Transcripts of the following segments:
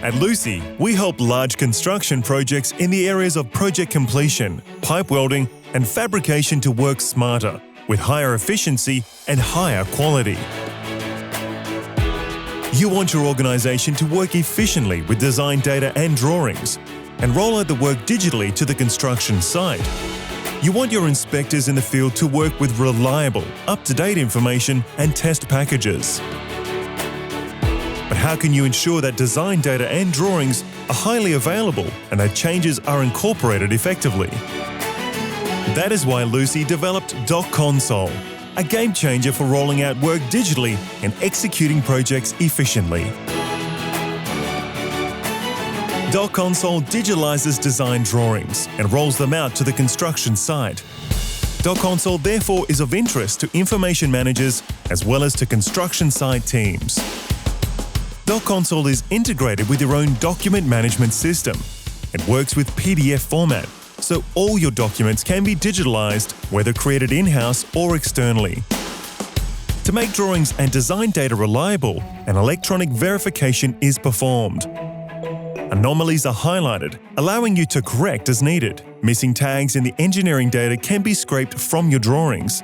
At Lucy, we help large construction projects in the areas of project completion, pipe welding, and fabrication to work smarter, with higher efficiency and higher quality. You want your organisation to work efficiently with design data and drawings, and roll out the work digitally to the construction site. You want your inspectors in the field to work with reliable, up-to-date information and test packages. But how can you ensure that design data and drawings are highly available and that changes are incorporated effectively? That is why Lucy developed Doc Console, a game changer for rolling out work digitally and executing projects efficiently. Doc Console digitalizes design drawings and rolls them out to the construction site. Doc Console therefore is of interest to information managers as well as to construction site teams. Doc Console is integrated with your own document management system. It works with PDF format, so all your documents can be digitalized, whether created in-house or externally. To make drawings and design data reliable, an electronic verification is performed. Anomalies are highlighted, allowing you to correct as needed. Missing tags in the engineering data can be scraped from your drawings.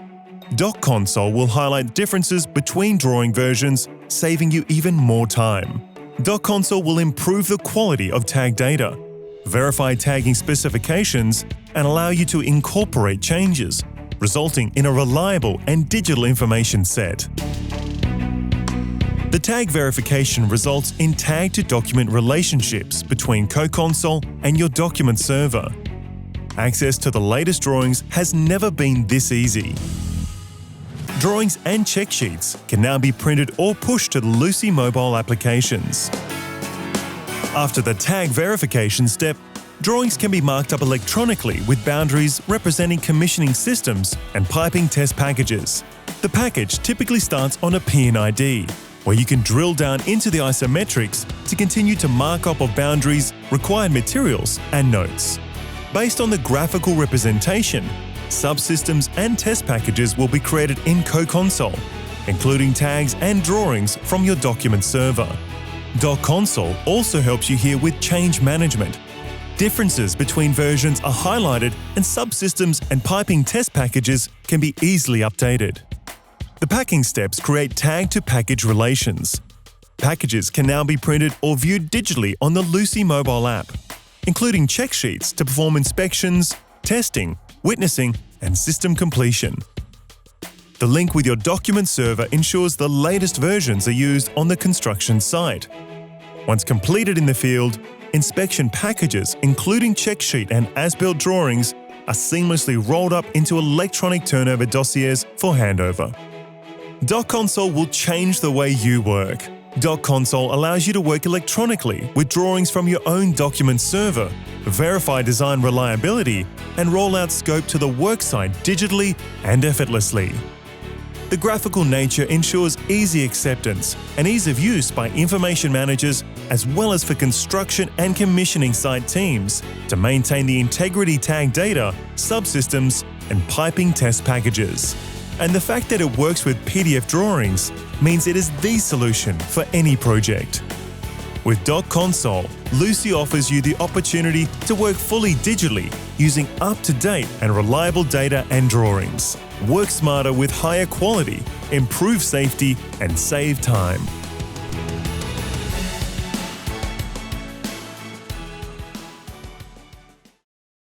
Doc Console will highlight differences between drawing versions, saving you even more time. Doc Console will improve the quality of tag data, verify tagging specifications, and allow you to incorporate changes, resulting in a reliable and digital information set. The tag verification results in tag-to-document relationships between CoConsole and your document server. Access to the latest drawings has never been this easy. Drawings and check sheets can now be printed or pushed to the Lucy mobile applications. After the tag verification step, drawings can be marked up electronically with boundaries representing commissioning systems and piping test packages. The package typically starts on a P&ID, where you can drill down into the isometrics to continue to mark up of boundaries, required materials, and notes. Based on the graphical representation, subsystems and test packages will be created in CoConsole, including tags and drawings from your document server. Doc Console also helps you here with change management. Differences between versions are highlighted and subsystems and piping test packages can be easily updated. The packing steps create tag-to-package relations. Packages can now be printed or viewed digitally on the Lucy mobile app, including check sheets to perform inspections, testing, witnessing, and system completion. The link with your document server ensures the latest versions are used on the construction site. Once completed in the field, inspection packages, including check sheet and as-built drawings, are seamlessly rolled up into electronic turnover dossiers for handover. Doc Console will change the way you work. Doc Console allows you to work electronically with drawings from your own document server, verify design reliability, and roll out scope to the worksite digitally and effortlessly. The graphical nature ensures easy acceptance and ease of use by information managers as well as for construction and commissioning site teams to maintain the integrity tag data, subsystems, and piping test packages. And the fact that it works with PDF drawings means it is the solution for any project. With Doc Console, Lucy offers you the opportunity to work fully digitally using up-to-date and reliable data and drawings. Work smarter with higher quality, improve safety, and save time.